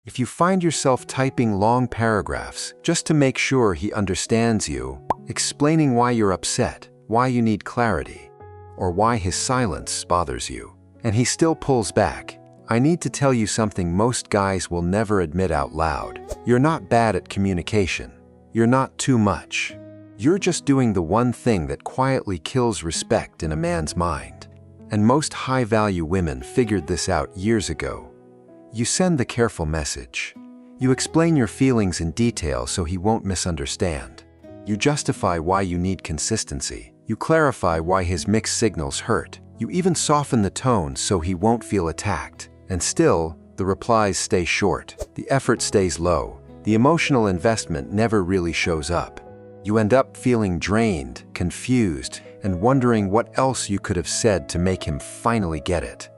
If you find yourself typing long paragraphs just to make sure he understands you, explaining why you're upset, why you need clarity, or why his silence bothers you, and he still pulls back, I need to tell you something most guys will never admit out loud. You're not bad at communication. You're not too much. You're just doing the one thing that quietly kills respect in a man's mind. And most high-value women figured this out years ago. You send the careful message. You explain your feelings in detail so he won't misunderstand. You justify why you need consistency. You clarify why his mixed signals hurt. You even soften the tone so he won't feel attacked. And still, the replies stay short. The effort stays low. The emotional investment never really shows up. You end up feeling drained, confused, and wondering what else you could have said to make him finally get it.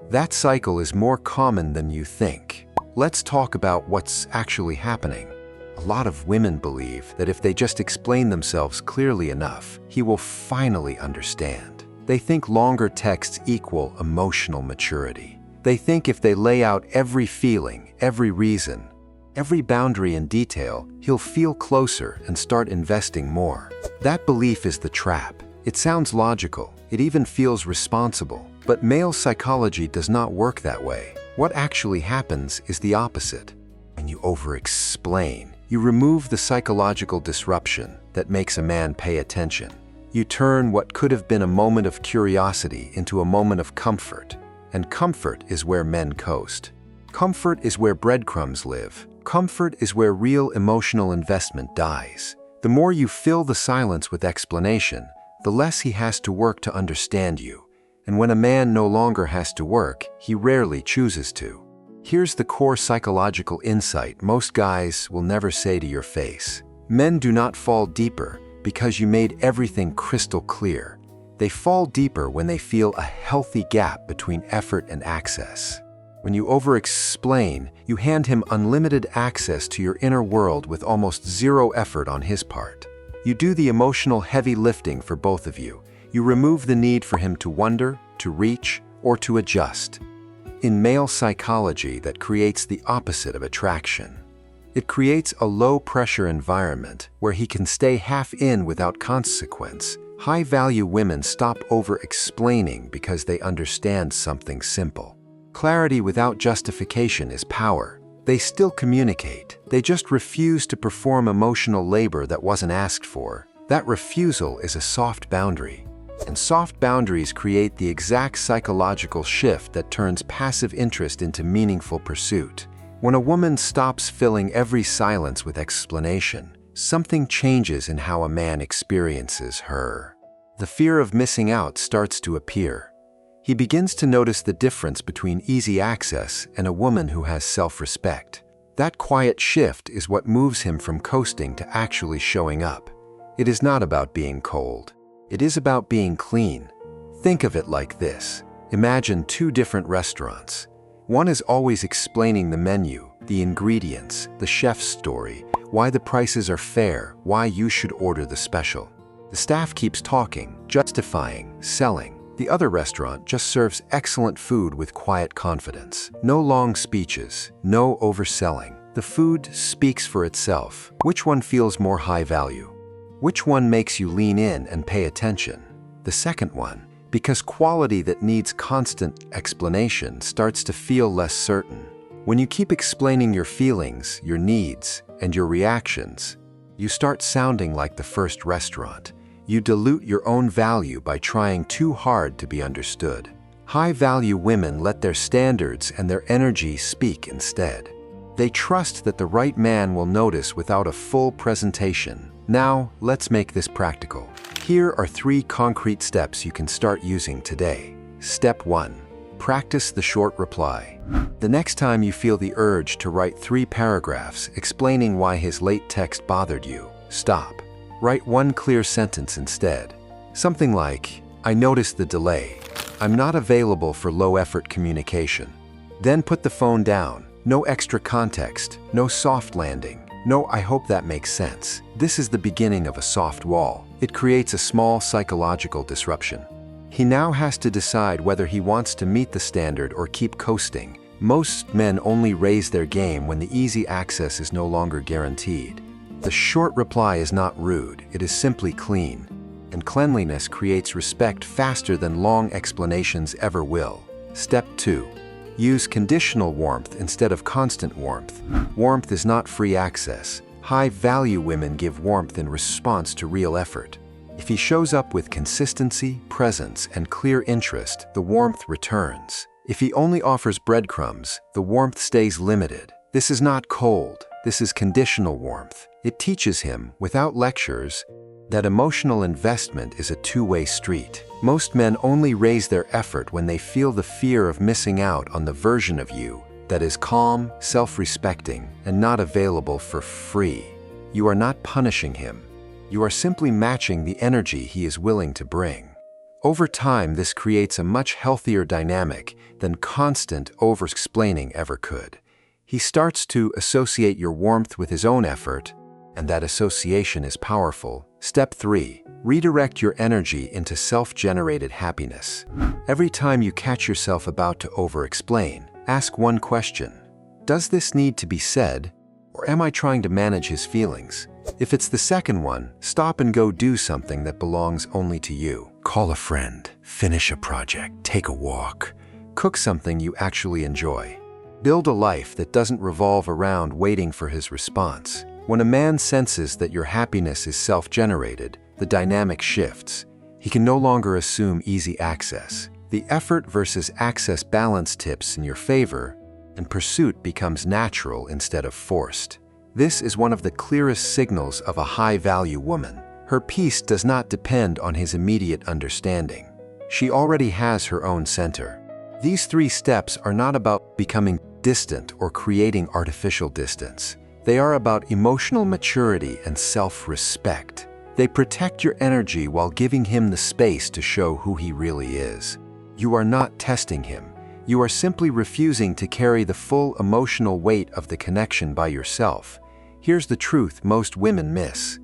That cycle is more common than you think. Let's talk about what's actually happening. A lot of women believe that if they just explain themselves clearly enough, he will finally understand. They think longer texts equal emotional maturity. They think if they lay out every feeling, every reason, every boundary in detail, he'll feel closer and start investing more. That belief is the trap. It sounds logical. It even feels responsible. But male psychology does not work that way. What actually happens is the opposite. When you over-explain, you remove the psychological disruption that makes a man pay attention. You turn what could have been a moment of curiosity into a moment of comfort. And comfort is where men coast. Comfort is where breadcrumbs live. Comfort is where real emotional investment dies. The more you fill the silence with explanation, the less he has to work to understand you. And when a man no longer has to work, he rarely chooses to. Here's the core psychological insight most guys will never say to your face. Men do not fall deeper because you made everything crystal clear. They fall deeper when they feel a healthy gap between effort and access. When you over-explain, you hand him unlimited access to your inner world with almost zero effort on his part. You do the emotional heavy lifting for both of you. You remove the need for him to wonder, to reach, or to adjust. In male psychology, that creates the opposite of attraction. It creates a low-pressure environment where he can stay half in without consequence. High-value women stop over-explaining because they understand something simple. Clarity without justification is power. They still communicate. They just refuse to perform emotional labor that wasn't asked for. That refusal is a soft boundary. And soft boundaries create the exact psychological shift that turns passive interest into meaningful pursuit. When a woman stops filling every silence with explanation, something changes in how a man experiences her. The fear of missing out starts to appear. He begins to notice the difference between easy access and a woman who has self-respect. That quiet shift is what moves him from coasting to actually showing up. It is not about being cold. It is about being clean. Think of it like this. Imagine two different restaurants. One is always explaining the menu, the ingredients, the chef's story, why the prices are fair, why you should order the special. The staff keeps talking, justifying, selling. The other restaurant just serves excellent food with quiet confidence. No long speeches, no overselling. The food speaks for itself. Which one feels more high value? Which one makes you lean in and pay attention? The second one, because quality that needs constant explanation starts to feel less certain. When you keep explaining your feelings, your needs, and your reactions, you start sounding like the first restaurant. You dilute your own value by trying too hard to be understood. High-value women let their standards and their energy speak instead. They trust that the right man will notice without a full presentation. Now, let's make this practical. Here are 3 concrete steps you can start using today. Step 1. Practice the short reply. The next time you feel the urge to write 3 paragraphs explaining why his late text bothered you, stop. Write 1 clear sentence instead. Something like, "I noticed the delay. I'm not available for low-effort communication." Then put the phone down. No extra context, no soft landing. No, I hope that makes sense. This is the beginning of a soft wall. It creates a small psychological disruption. He now has to decide whether he wants to meet the standard or keep coasting. Most men only raise their game when the easy access is no longer guaranteed. The short reply is not rude, it is simply clean. And cleanliness creates respect faster than long explanations ever will. Step 2. Use conditional warmth instead of constant warmth. Warmth is not free access. High-value women give warmth in response to real effort. If he shows up with consistency, presence, and clear interest, the warmth returns. If he only offers breadcrumbs, the warmth stays limited. This is not cold, this is conditional warmth. It teaches him, without lectures, that emotional investment is a two-way street. Most men only raise their effort when they feel the fear of missing out on the version of you that is calm, self-respecting, and not available for free. You are not punishing him. You are simply matching the energy he is willing to bring. Over time, this creates a much healthier dynamic than constant over-explaining ever could. He starts to associate your warmth with his own effort, and that association is powerful. Step 3. Redirect your energy into self-generated happiness. Every time you catch yourself about to over-explain, ask one question. Does this need to be said, or am I trying to manage his feelings? If it's the second one, stop and go do something that belongs only to you. Call a friend, finish a project, take a walk, cook something you actually enjoy. Build a life that doesn't revolve around waiting for his response. When a man senses that your happiness is self-generated, the dynamic shifts. He can no longer assume easy access. The effort versus access balance tips in your favor, and pursuit becomes natural instead of forced. This is one of the clearest signals of a high-value woman. Her peace does not depend on his immediate understanding. She already has her own center. These 3 steps are not about becoming distant or creating artificial distance. They are about emotional maturity and self-respect. They protect your energy while giving him the space to show who he really is. You are not testing him. You are simply refusing to carry the full emotional weight of the connection by yourself. Here's the truth most women miss.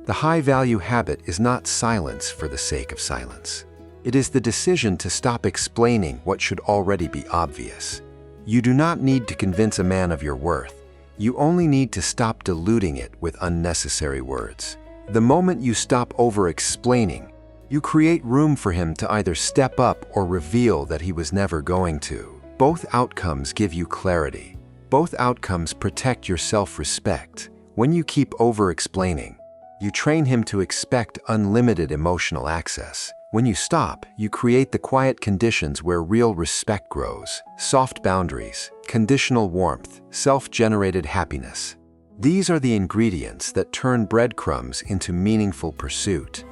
The high-value habit is not silence for the sake of silence. It is the decision to stop explaining what should already be obvious. You do not need to convince a man of your worth. You only need to stop diluting it with unnecessary words. The moment you stop over-explaining, you create room for him to either step up or reveal that he was never going to. Both outcomes give you clarity. Both outcomes protect your self-respect. When you keep over-explaining, you train him to expect unlimited emotional access. When you stop, you create the quiet conditions where real respect grows. Soft boundaries, conditional warmth, self-generated happiness. These are the ingredients that turn breadcrumbs into meaningful pursuit.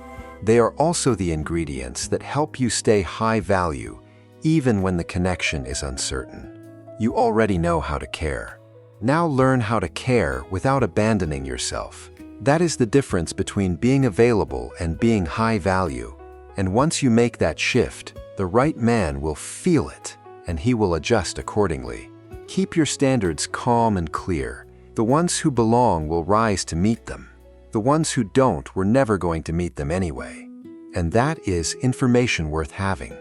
They are also the ingredients that help you stay high value, even when the connection is uncertain. You already know how to care. Now learn how to care without abandoning yourself. That is the difference between being available and being high value. And once you make that shift, the right man will feel it, and he will adjust accordingly. Keep your standards calm and clear. The ones who belong will rise to meet them. The ones who don't were never going to meet them anyway. And that is information worth having.